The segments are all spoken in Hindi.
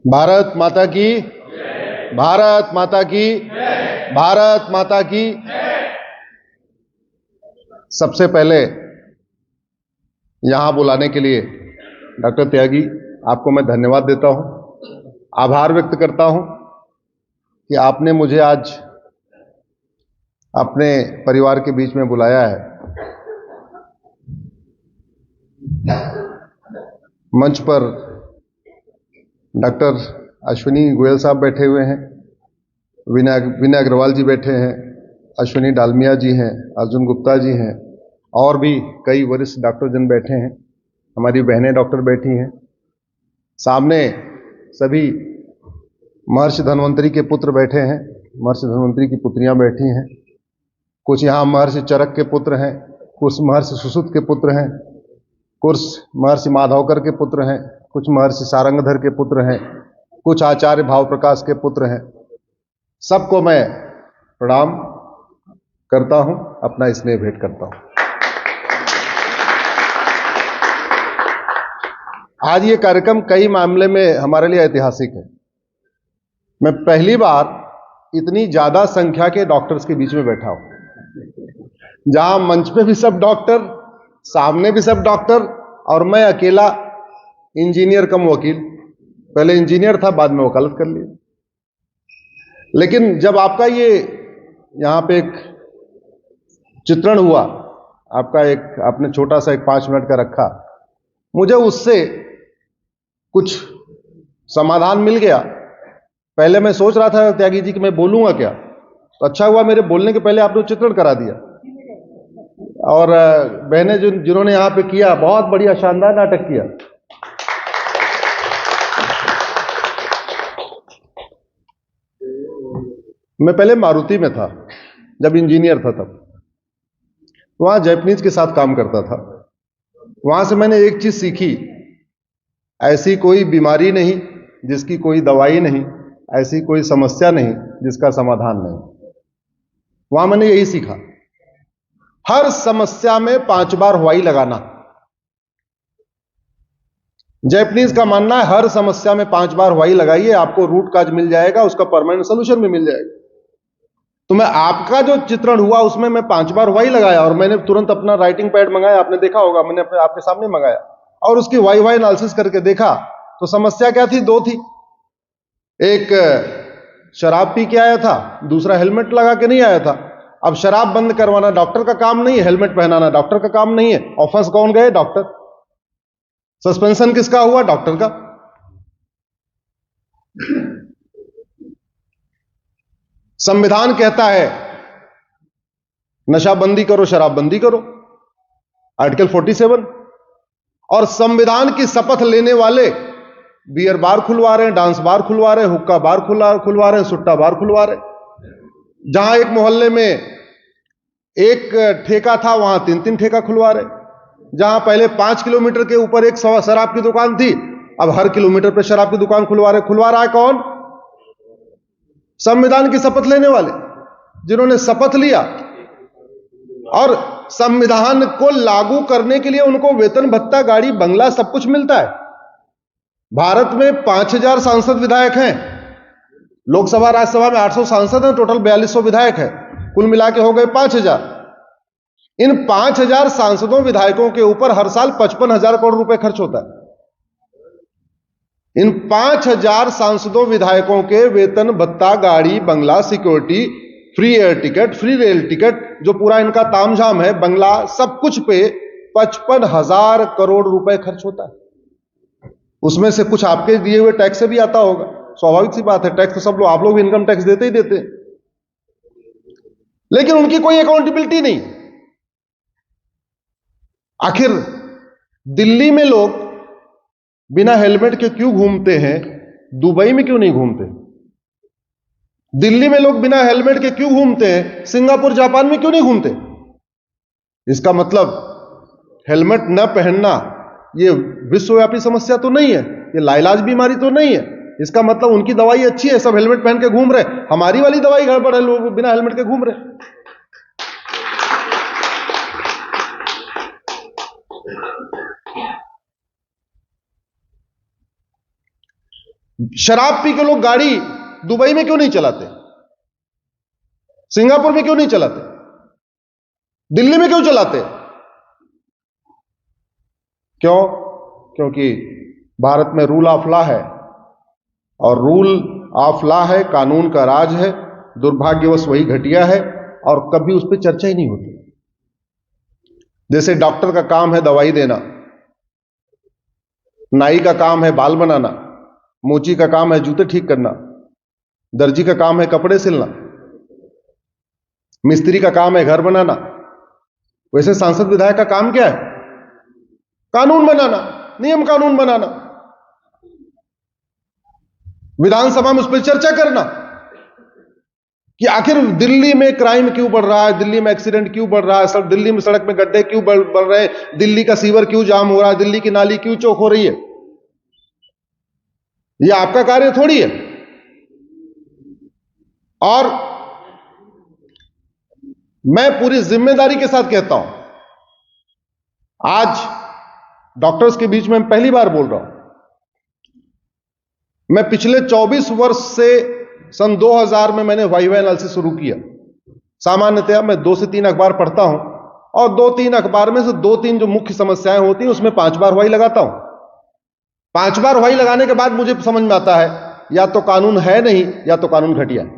भारत माता की, भारत माता की, भारत माता की। सबसे पहले यहां बुलाने के लिए डॉक्टर त्यागी, आपको मैं धन्यवाद देता हूं, आभार व्यक्त करता हूं कि आपने मुझे आज अपने परिवार के बीच में बुलाया है। मंच पर डॉक्टर अश्विनी गोयल साहब बैठे हुए हैं, विनय अग्रवाल जी बैठे हैं, अश्विनी डालमिया जी हैं, अर्जुन गुप्ता जी हैं, और भी कई वरिष्ठ डॉक्टर जन बैठे हैं, हमारी बहनें डॉक्टर बैठी हैं। सामने सभी महर्षि धन्वंतरी के पुत्र बैठे हैं, महर्षि धन्वंतरी की पुत्रियां बैठी हैं। कुछ यहाँ महर्षि चरक के पुत्र हैं, कुछ महर्षि सुश्रुत के पुत्र हैं, कुछ महर्षि माधवकर के पुत्र हैं, कुछ महर्षि सारंगधर के पुत्र हैं, कुछ आचार्य भाव प्रकाश के पुत्र हैं। सबको मैं प्रणाम करता हूं, अपना स्नेह भेंट करता हूं। आज ये कार्यक्रम कई मामले में हमारे लिए ऐतिहासिक है। मैं पहली बार इतनी ज्यादा संख्या के डॉक्टर्स के बीच में बैठा हूं, जहां मंच पे भी सब डॉक्टर, सामने भी सब डॉक्टर, और मैं अकेला इंजीनियर कम वकील। पहले इंजीनियर था, बाद में वकालत कर लिया। लेकिन जब आपका ये यहां पे एक चित्रण हुआ, आपने छोटा सा एक 5 मिनट का रखा, मुझे उससे कुछ समाधान मिल गया। पहले मैं सोच रहा था त्यागी जी कि मैं बोलूंगा क्या, तो अच्छा हुआ मेरे बोलने के पहले आपने चित्रण करा दिया। और बहनें जिन्होंने यहां पे किया, बहुत बढ़िया शानदार नाटक किया। मैं पहले मारुति में था, जब इंजीनियर था, तब वहां जैपनीज के साथ काम करता था। वहां से मैंने एक चीज सीखी, ऐसी कोई बीमारी नहीं जिसकी कोई दवाई नहीं, ऐसी कोई समस्या नहीं जिसका समाधान नहीं। वहां मैंने यही सीखा, हर समस्या में 5 बार हवाई लगाना। जैपनीज का मानना है हर समस्या में 5 बार हवाई लगाइए, आपको रूट काज मिल जाएगा, उसका परमानेंट सोल्यूशन भी मिल जाएगा। तो मैं आपका जो चित्रण हुआ उसमें मैं 5 बार हवाई लगाया, और मैंने तुरंत अपना राइटिंग पैड मंगाया, आपने देखा होगा, मैंने आपके सामने मंगाया, और उसकी वाई एनालिसिस करके देखा। तो समस्या क्या थी? 2 थी। एक शराब पी के आया था, दूसरा हेलमेट लगा के नहीं आया था। अब शराब बंद करवाना डॉक्टर का काम नहीं है, हेलमेट पहनाना डॉक्टर का काम नहीं है। ऑफिस कौन गए? डॉक्टर। सस्पेंशन किसका हुआ? डॉक्टर का। संविधान कहता है नशाबंदी करो, शराबबंदी करो, आर्टिकल 47। और संविधान की शपथ लेने वाले बियर बार खुलवा रहे हैं, डांस बार खुलवा रहे हैं, हुक्का बार खुलवा रहे हैं, सुट्टा बार खुलवा रहे हैं। जहां एक मोहल्ले में एक ठेका था, वहां 3-3 ठेका खुलवा रहे। जहां पहले 5 किलोमीटर के ऊपर एक शराब की दुकान थी, अब हर किलोमीटर पर शराब की दुकान खुलवा रहे। खुलवा रहा है कौन? संविधान की शपथ लेने वाले, जिन्होंने शपथ लिया, और संविधान को लागू करने के लिए उनको वेतन भत्ता, गाड़ी, बंगला, सब कुछ मिलता है। भारत में 5000 सांसद विधायक हैं, लोकसभा राज्यसभा में 800 सांसद हैं, टोटल 4200 विधायक हैं, कुल मिला के हो गए 5000। इन 5000 सांसदों विधायकों के ऊपर हर साल 55,000 करोड़ रुपए खर्च होता है। इन 5000 सांसदों विधायकों के वेतन भत्ता, गाड़ी, बंगला, security, free air ticket, free rail ticket, जो पूरा इनका तामझाम है, बंगला, सब कुछ पे 55,000 करोड़ रुपए खर्च होता है। उसमें से कुछ आपके दिए हुए टैक्स से भी आता होगा, स्वाभाविक सी बात है, टैक्स तो सब लोग, आप लोग भी इनकम टैक्स देते ही देते हैं। लेकिन उनकी कोई अकाउंटेबिलिटी नहीं। आखिर दिल्ली में लोग बिना हेलमेट के क्यों घूमते हैं, दुबई में क्यों नहीं घूमते? दिल्ली में लोग बिना हेलमेट के क्यों घूमते हैं, सिंगापुर, जापान में क्यों नहीं घूमते? इसका मतलब हेलमेट न पहनना ये विश्वव्यापी समस्या तो नहीं है, ये लाइलाज बीमारी तो नहीं है। इसका मतलब उनकी दवाई अच्छी है, सब हेलमेट पहन के घूम रहे, हमारी वाली दवाई गड़बड़ है, लोग बिना हेलमेट के घूम रहे। शराब पी के लोग गाड़ी दुबई में क्यों नहीं चलाते, सिंगापुर में क्यों नहीं चलाते, दिल्ली में क्यों चलाते? क्यों? क्योंकि भारत में रूल ऑफ लॉ है, और रूल ऑफ लॉ है, कानून का राज है। दुर्भाग्यवश वही घटिया है और कभी उस पर चर्चा ही नहीं होती। जैसे डॉक्टर का काम है दवाई देना, नाई का काम है बाल बनाना, मोची का काम है जूते ठीक करना, दर्जी का काम है कपड़े सिलना, मिस्त्री का काम है घर बनाना, वैसे सांसद विधायक का काम क्या है? कानून बनाना, नियम कानून बनाना, विधानसभा में उस पर चर्चा करना कि आखिर दिल्ली में क्राइम क्यों बढ़ रहा है, दिल्ली में एक्सीडेंट क्यों बढ़ रहा है, दिल्ली में सड़क में गड्ढे क्यों बढ़ रहे हैं, दिल्ली का सीवर क्यों जाम हो रहा है, दिल्ली की नाली क्यों चौक हो रही है। यह आपका कार्य थोड़ी है। और मैं पूरी जिम्मेदारी के साथ कहता हूं, आज डॉक्टर्स के बीच में मैं पहली बार बोल रहा हूं, मैं पिछले 24 वर्ष से सन 2000 में मैंने वाइवा एनालिसिस शुरू किया। सामान्यतः मैं 2 से 3 अखबार पढ़ता हूं और 2-3 अखबार में से 2-3 जो मुख्य समस्याएं होती हैं उसमें 5 बार वाई लगाता हूं। 5 बार वाई लगाने के बाद मुझे समझ में आता है या तो कानून है नहीं या तो कानून घटिया है,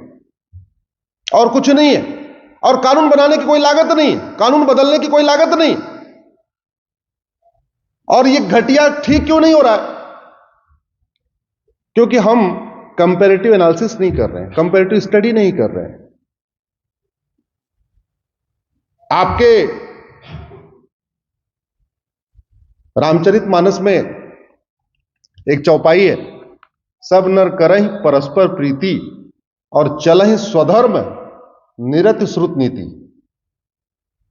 और कुछ नहीं है। और कानून बनाने की कोई लागत नहीं, कानून बदलने की कोई लागत नहीं। और यह घटिया ठीक क्यों नहीं हो रहा है? क्योंकि हम कंपैरेटिव एनालिसिस नहीं कर रहे हैं, कंपैरेटिव स्टडी नहीं कर रहे हैं। आपके रामचरितमानस में एक चौपाई है, सब नर करहि परस्पर प्रीति और चलहि स्वधर्म निरत श्रुत नीति,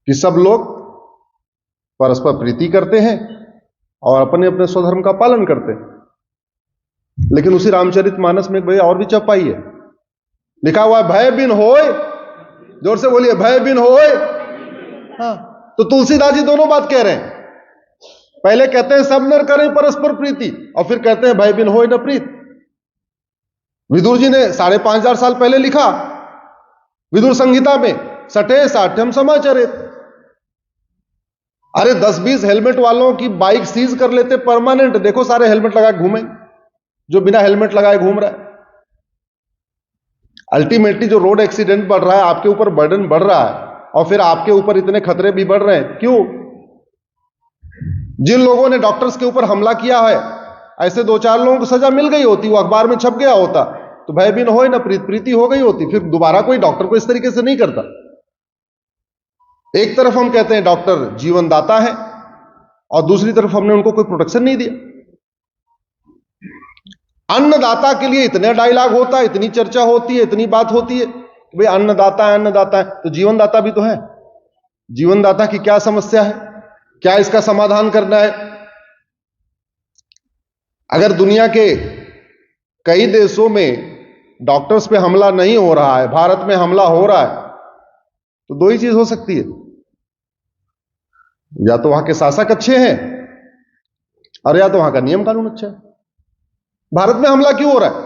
कि सब लोग परस्पर प्रीति करते हैं और अपने अपने स्वधर्म का पालन करते हैं। लेकिन उसी रामचरितमानस में एक भैया और भी चौपाई है, लिखा हुआ है भय बिन होय, जोर से बोलिए भय बिन होय। हाँ, तो तुलसीदास जी दोनों बात कह रहे हैं। पहले कहते हैं सब नर करें परस्पर प्रीति, और फिर कहते हैं भय बिन होय न प्रीत। विदुर जी ने 5500 साल पहले लिखा विदुर संहिता में, सठे साठ्यम समाचरित। अरे 10-20 हेलमेट वालों की बाइक सीज कर लेते परमानेंट, देखो सारे हेलमेट लगाए घूमे, जो बिना हेलमेट लगाए घूम रहा है। अल्टीमेटली जो रोड एक्सीडेंट बढ़ रहा है, आपके ऊपर बर्डन बढ़ रहा है, और फिर आपके ऊपर इतने खतरे भी बढ़ रहे हैं। क्यों? जिन लोगों ने डॉक्टर्स के ऊपर हमला किया है, ऐसे 2-4 लोगों को सजा मिल गई होती, वो अखबार में छप गया होता, तो भय बिन होय न प्रीत, प्रीति हो गई होती, फिर दोबारा कोई डॉक्टर को इस तरीके से नहीं करता। एक तरफ हम कहते हैं डॉक्टर जीवन दाता है, और दूसरी तरफ हमने उनको कोई प्रोटेक्शन नहीं दिया। अन्नदाता के लिए इतने डायलॉग होता है, इतनी चर्चा होती है, इतनी बात होती है कि भाई अन्नदाता है, अन्नदाता है, तो जीवनदाता भी तो है। जीवनदाता की क्या समस्या है, क्या इसका समाधान करना है? अगर दुनिया के कई देशों में डॉक्टर्स पे हमला नहीं हो रहा है, भारत में हमला हो रहा है, तो 2 ही चीज हो सकती है, या तो वहां के शासक अच्छे हैं और या तो वहां का नियम कानून अच्छा है। भारत में हमला क्यों हो रहा है?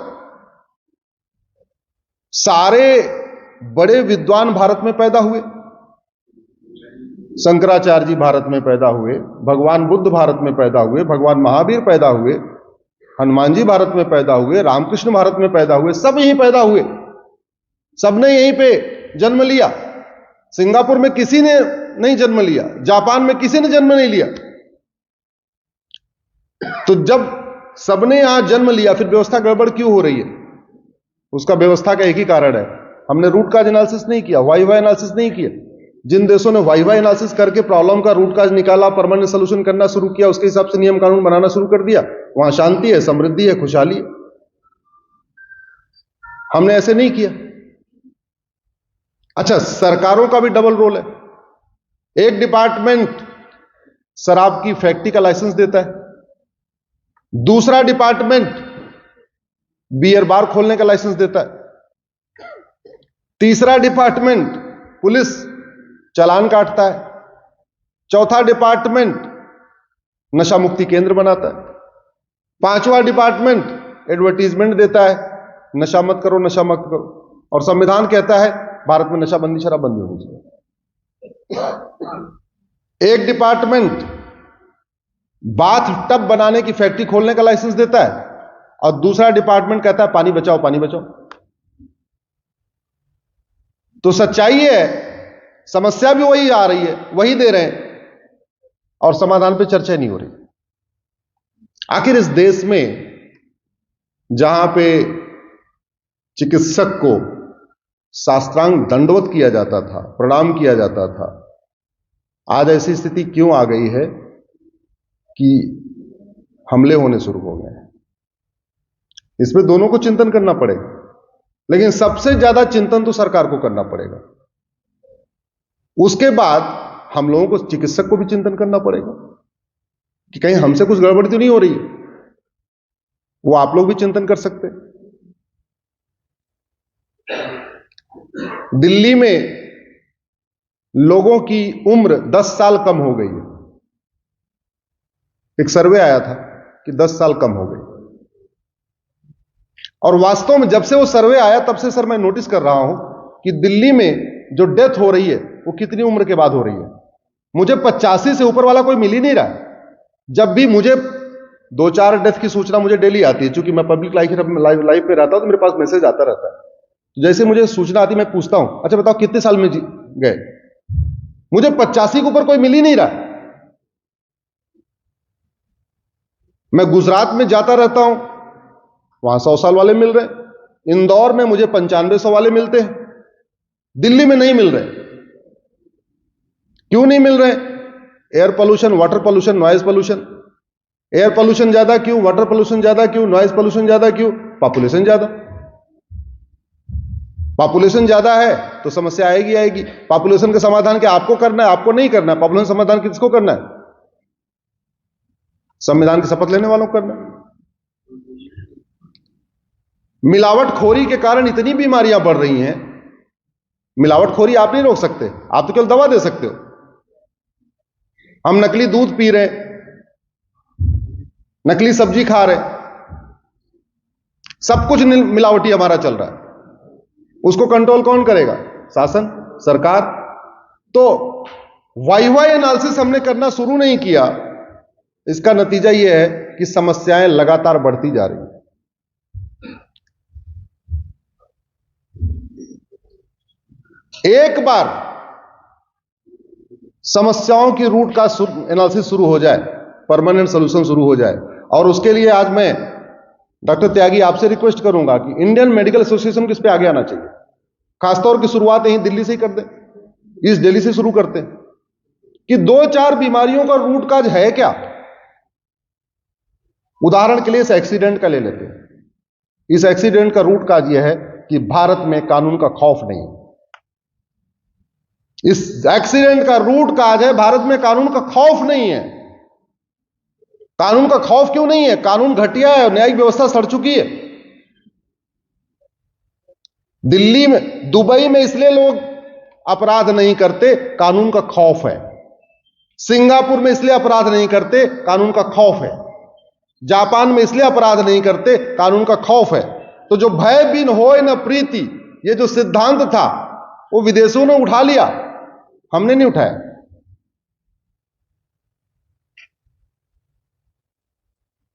सारे बड़े विद्वान भारत में पैदा हुए, शंकराचार्य जी भारत में पैदा हुए, भगवान बुद्ध भारत में पैदा हुए, भगवान महावीर पैदा हुए, हनुमान जी भारत में पैदा हुए, रामकृष्ण भारत में पैदा हुए, सब यहीं पैदा हुए, सबने यहीं पे जन्म लिया। सिंगापुर में किसी ने नहीं जन्म लिया, जापान में किसी ने जन्म नहीं लिया। तो जब सबने यहां जन्म लिया, फिर व्यवस्था गड़बड़ क्यों हो रही है? उसका व्यवस्था का एक ही कारण है, हमने रूट काज एनालिसिस नहीं किया, वाइवा एनालिसिस नहीं किया। जिन देशों ने वाइवा एनालिसिस करके प्रॉब्लम का रूट काज निकाला, परमानेंट सोल्यूशन करना शुरू किया, उसके हिसाब से नियम कानून बनाना शुरू कर दिया, वहां शांति है, समृद्धि है, खुशहाली है। हमने ऐसे नहीं किया। अच्छा, सरकारों का भी डबल रोल है। एक डिपार्टमेंट शराब की फैक्ट्री का लाइसेंस देता है, दूसरा डिपार्टमेंट बियर बार खोलने का लाइसेंस देता है, तीसरा डिपार्टमेंट पुलिस चालान काटता है, चौथा डिपार्टमेंट नशा मुक्ति केंद्र बनाता है, पांचवा डिपार्टमेंट एडवर्टीजमेंट देता है, नशा मत करो, नशा मत करो, और संविधान कहता है भारत में नशाबंदी, शराबबंदी होनी चाहिए। एक डिपार्टमेंट बाथ टब बनाने की फैक्ट्री खोलने का लाइसेंस देता है और दूसरा डिपार्टमेंट कहता है पानी बचाओ, पानी बचाओ। तो सच्चाई है, समस्या भी वही आ रही है, वही दे रहे हैं, और समाधान पे चर्चा नहीं हो रही। आखिर इस देश में जहां पे चिकित्सक को शास्त्रांग दंडवत किया जाता था, प्रणाम किया जाता था, आज ऐसी स्थिति क्यों आ गई है कि हमले होने शुरू हो गए हैं? इसमें दोनों को चिंतन करना पड़ेगा, लेकिन सबसे ज्यादा चिंतन तो सरकार को करना पड़ेगा। उसके बाद हम लोगों को, चिकित्सक को भी चिंतन करना पड़ेगा कि कहीं हमसे कुछ गड़बड़ी तो नहीं हो रही है। वो आप लोग भी चिंतन कर सकते हैं। दिल्ली में लोगों की उम्र 10 साल कम हो गई है। एक सर्वे आया था कि 10 साल कम हो गई, और वास्तव में जब से वो सर्वे आया तब से सर मैं नोटिस कर रहा हूं कि दिल्ली में जो डेथ हो रही है वो कितनी उम्र के बाद हो रही है। मुझे 85 से ऊपर वाला कोई मिल ही नहीं रहा है। जब भी मुझे 2-4 डेथ की सूचना मुझे डेली आती है, क्योंकि मैं पब्लिक लाइफ पे रहता हूं तो मेरे पास मैसेज आता रहता है। तो जैसे मुझे सूचना आती मैं पूछता हूं, अच्छा बताओ कितने साल में गए? मुझे 85 के ऊपर कोई मिल ही नहीं रहा। मैं गुजरात में जाता रहता हूं, वहां 100 साल वाले मिल रहे। इंदौर में मुझे 95-100 वाले मिलते हैं, दिल्ली में नहीं मिल रहे। क्यों नहीं मिल रहे? Air pollution, water pollution, noise pollution. Air pollution ज्यादा क्यों? वाटर पोल्यूशन ज्यादा क्यों? नॉइज पोल्यूशन ज्यादा क्यों? पॉपुलेशन ज्यादा। पॉपुलेशन ज्यादा है तो समस्या आएगी आएगी। पॉपुलेशन का समाधान क्या आपको करना है? आपको नहीं करना है। पॉपुलेशन समाधान किसको करना है? संविधान की शपथ लेने वालों को करना है। मिलावटखोरी के कारण इतनी बीमारियां बढ़ रही हैं। मिलावटखोरी आप नहीं रोक सकते, आप तो केवल दवा दे सकते हो। हम नकली दूध पी रहे, नकली सब्जी खा रहे, सब कुछ मिलावटी हमारा चल रहा है। उसको कंट्रोल कौन करेगा? शासन, सरकार। तो वाई एनालिसिस हमने करना शुरू नहीं किया। इसका नतीजा यह है कि समस्याएं लगातार बढ़ती जा रही हैं। एक बार समस्याओं की रूट का एनालिसिस शुरू हो जाए, परमानेंट सॉल्यूशन शुरू हो जाए, और उसके लिए आज मैं डॉक्टर त्यागी आपसे रिक्वेस्ट करूंगा कि इंडियन मेडिकल एसोसिएशन को इस पे आगे आना चाहिए। खासतौर की शुरुआत यहीं दिल्ली से ही कर दें, इस दिल्ली से शुरू करते हैं कि 2-4 बीमारियों का रूट काज है क्या। उदाहरण के लिए इस एक्सीडेंट का ले लेते हैं। इस एक्सीडेंट का रूट काज यह है कि भारत में कानून का खौफ नहीं है। इस एक्सीडेंट का रूट काज है भारत में कानून का खौफ नहीं है। कानून का खौफ क्यों नहीं है? कानून घटिया है और न्यायिक व्यवस्था सड़ चुकी है। दिल्ली में, दुबई में इसलिए लोग अपराध नहीं करते, कानून का खौफ है। सिंगापुर में इसलिए अपराध नहीं करते, कानून का खौफ है। जापान में इसलिए अपराध नहीं करते, कानून का खौफ है। तो जो भय बिन होय न प्रीति, ये जो सिद्धांत था वो विदेशों ने उठा लिया, हमने नहीं उठाया।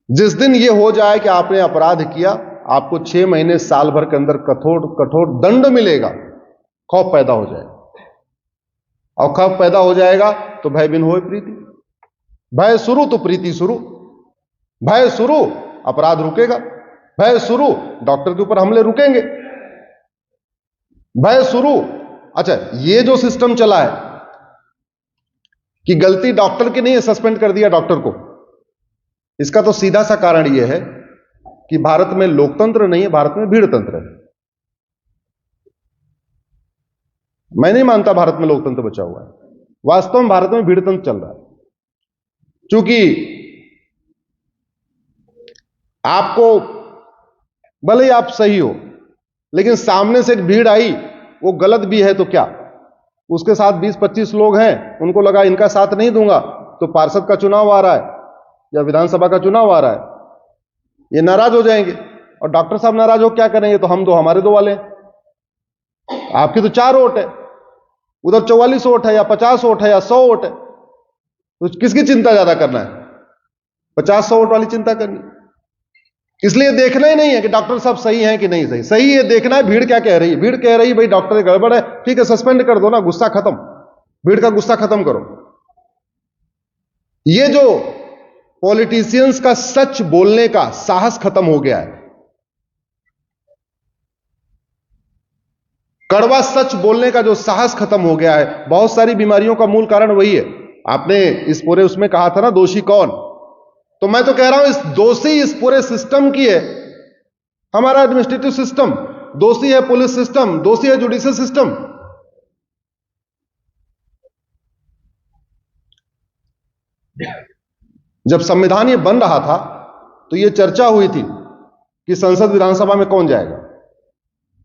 जिस दिन ये हो जाए कि आपने अपराध किया, आपको 6 महीने साल भर के अंदर कठोर कठोर दंड मिलेगा, खौफ पैदा हो जाएगा। और खौफ पैदा हो जाएगा तो भय बिन होए प्रीति। भय शुरू तो प्रीति शुरू। भय शुरू, अपराध रुकेगा। भय शुरू, डॉक्टर के ऊपर हमले रुकेंगे। भय शुरू, अच्छा ये जो सिस्टम चला है कि गलती डॉक्टर की नहीं है, सस्पेंड कर दिया डॉक्टर को, इसका तो सीधा सा कारण यह है कि भारत में लोकतंत्र नहीं है, भारत में भीड़तंत्र है। मैं नहीं मानता भारत में लोकतंत्र बचा हुआ है। वास्तव में भारत में भीड़तंत्र चल रहा है। क्योंकि आपको भले ही आप सही हो, लेकिन सामने से एक भीड़ आई, वो गलत भी है तो क्या, उसके साथ 20-25 लोग हैं, उनको लगा इनका साथ नहीं दूंगा तो पार्षद का चुनाव आ रहा है या विधानसभा का चुनाव आ रहा है, ये नाराज हो जाएंगे, और डॉक्टर साहब नाराज हो क्या करेंगे, तो हम दो हमारे दो वाले हैं। आपकी तो 4 वोट है, उधर 44 वोट है या 50 वोट है या 100 वोट है, तो किसकी चिंता ज्यादा करना है? 50-100 वोट वाली चिंता करनी। इसलिए देखना ही नहीं है कि डॉक्टर साहब सही हैं कि नहीं सही, सही ये देखना है भीड़ क्या कह रही है। भीड़ कह रही है भाई डॉक्टर गड़बड़ है, ठीक है सस्पेंड कर दो ना, गुस्सा खत्म, भीड़ का गुस्सा खत्म करो। ये जो पॉलिटिशियंस का सच बोलने का साहस खत्म हो गया है, कड़वा सच बोलने का जो साहस खत्म हो गया है। बहुत सारी बीमारियों का मूल कारण वही है। आपने इस पूरे उसमें कहा था ना दोषी कौन, तो मैं तो कह रहा हूं इस दोषी इस पूरे सिस्टम की है हमारा एडमिनिस्ट्रेटिव सिस्टम, दोषी है पुलिस सिस्टम, दोषी है जुडिशियल सिस्टम। जब संविधान ये बन रहा था तो ये चर्चा हुई थी कि संसद विधानसभा में कौन जाएगा,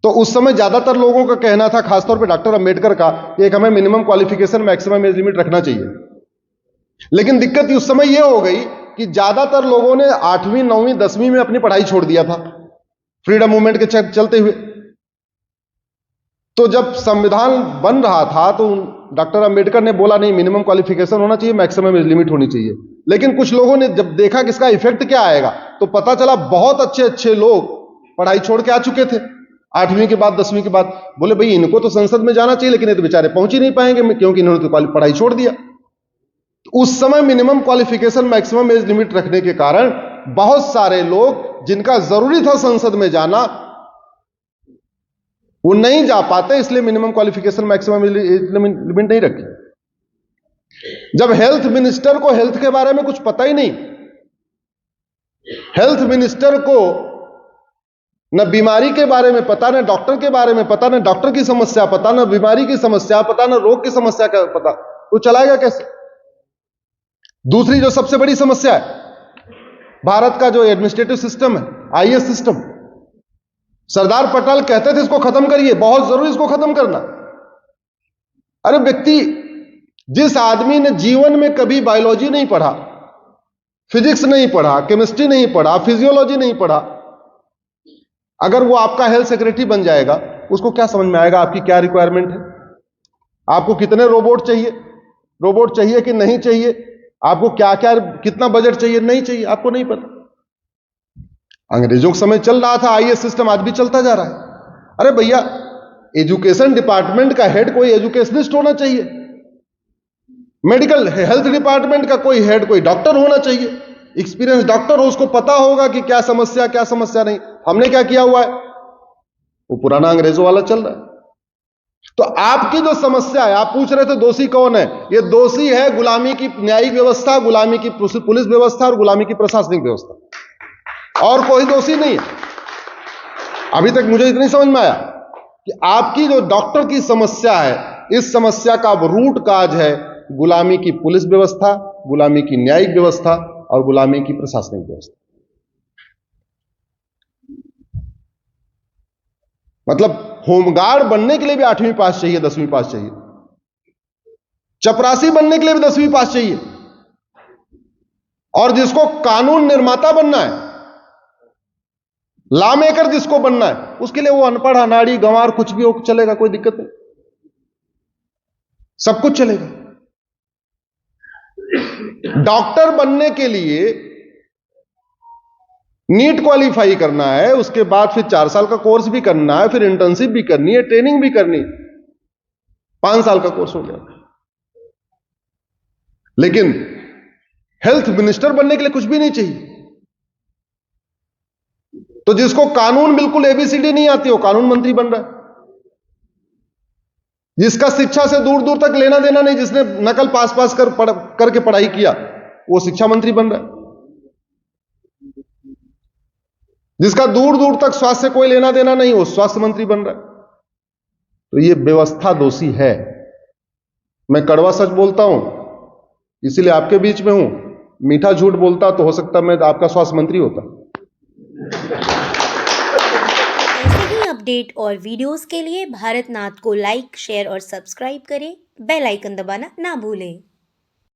तो उस समय ज्यादातर लोगों का कहना था, खासतौर पे डॉक्टर अंबेडकर का, कि एक हमें minimum qualification maximum age limit रखना चाहिए। लेकिन दिक्कत उस समय यह हो गई कि ज्यादातर लोगों ने 8वीं 9वीं 10वीं में अपनी पढ़ाई छोड़ दिया था फ्रीडम मूवमेंट के चलते हुए। तो जब संविधान बन रहा था तो डॉक्टर अंबेडकर ने बोला नहीं मिनिमम क्वालिफिकेशन होना चाहिए, मैक्सिमम एज लिमिट होनी चाहिए। लेकिन कुछ लोगों ने जब देखा कि इसका इफेक्ट क्या आएगा, तो पता चला बहुत अच्छे अच्छे लोग पढ़ाई छोड़ के आ चुके थे 8वीं के बाद 10वीं के बाद। बोले भाई इनको तो संसद में जाना चाहिए, लेकिन ये तो बेचारे पहुंच ही नहीं पाएंगे क्योंकि इन्होंने तो पढ़ाई छोड़ दिया। उस समय minimum qualification maximum age limit रखने के कारण बहुत सारे लोग जिनका जरूरी था संसद में जाना वो नहीं जा पाते, इसलिए minimum qualification maximum age limit नहीं रखी। जब हेल्थ मिनिस्टर को हेल्थ के बारे में कुछ पता ही नहीं, हेल्थ मिनिस्टर को न बीमारी के बारे में पता, न डॉक्टर के बारे में पता, न डॉक्टर की समस्या पता, न बीमारी की समस्या पता, न रोग की समस्या का पता, तो चलाएगा कैसे? दूसरी जो सबसे बड़ी समस्या है भारत का जो एडमिनिस्ट्रेटिव सिस्टम है, आईएएस सिस्टम, सरदार पटेल कहते थे इसको खत्म करिए, बहुत जरूरी इसको खत्म करना। अरे व्यक्ति, जिस आदमी ने जीवन में कभी बायोलॉजी नहीं पढ़ा, फिजिक्स नहीं पढ़ा, केमिस्ट्री नहीं पढ़ा, फिजियोलॉजी नहीं पढ़ा, अगर वो आपका हेल्थ सेक्रेटरी बन जाएगा, उसको क्या समझ में आएगा आपकी क्या रिक्वायरमेंट है, आपको कितने रोबोट चाहिए कि नहीं चाहिए, आपको क्या क्या कितना बजट चाहिए नहीं चाहिए, आपको नहीं पता। अंग्रेजों के समय चल रहा था आईएएस सिस्टम, आज भी चलता जा रहा है। अरे भैया, एजुकेशन डिपार्टमेंट का हेड कोई एजुकेशनिस्ट होना चाहिए, मेडिकल हेल्थ डिपार्टमेंट का कोई हेड कोई डॉक्टर होना चाहिए, एक्सपीरियंस डॉक्टर हो, उसको पता होगा कि क्या समस्या नहीं। हमने क्या किया हुआ है, वो पुराना अंग्रेजों वाला चल रहा है। तो आपकी जो समस्या है, आप पूछ रहे थे दोषी कौन है, ये दोषी है गुलामी की न्यायिक व्यवस्था, गुलामी की पुलिस व्यवस्था और गुलामी की प्रशासनिक व्यवस्था, और कोई दोषी नहीं है। अभी तक मुझे इतनी समझ में आया कि आपकी जो डॉक्टर की समस्या है, इस समस्या का रूट काज है गुलामी की पुलिस व्यवस्था, गुलामी की न्यायिक व्यवस्था और गुलामी की प्रशासनिक व्यवस्था। मतलब होमगार्ड बनने के लिए भी 8वीं पास चाहिए, 10वीं पास चाहिए, चपरासी बनने के लिए भी 10वीं पास चाहिए, और जिसको कानून निर्माता बनना है, लॉ मेकर जिसको बनना है, उसके लिए वो अनपढ़ अनाड़ी गंवार कुछ भी हो चलेगा, कोई दिक्कत नहीं, सब कुछ चलेगा। डॉक्टर बनने के लिए नीट क्वालिफाई करना है, उसके बाद फिर 4 साल का कोर्स भी करना है, फिर इंटर्नशिप भी करनी है, ट्रेनिंग भी करनी, 5 साल का कोर्स हो गया। लेकिन हेल्थ मिनिस्टर बनने के लिए कुछ भी नहीं चाहिए। तो जिसको कानून बिल्कुल एबीसीडी नहीं आती, वो कानून मंत्री बन रहा है। जिसका शिक्षा से दूर दूर तक लेना देना नहीं, जिसने नकल पास करके पढ़ाई किया, वो शिक्षा मंत्री बन रहा है। जिसका दूर दूर तक स्वास्थ्य से कोई लेना देना नहीं, वो स्वास्थ्य मंत्री बन रहा है। तो ये व्यवस्था दोषी है। मैं कड़वा सच बोलता हूं, इसीलिए आपके बीच में हूं। मीठा झूठ बोलता तो हो सकता मैं आपका स्वास्थ्य मंत्री होता। ऐसे ही अपडेट और वीडियोस के लिए भारत नाथ को लाइक, शेयर और सब्सक्राइब करें। बेल आइकन दबाना ना भूलें।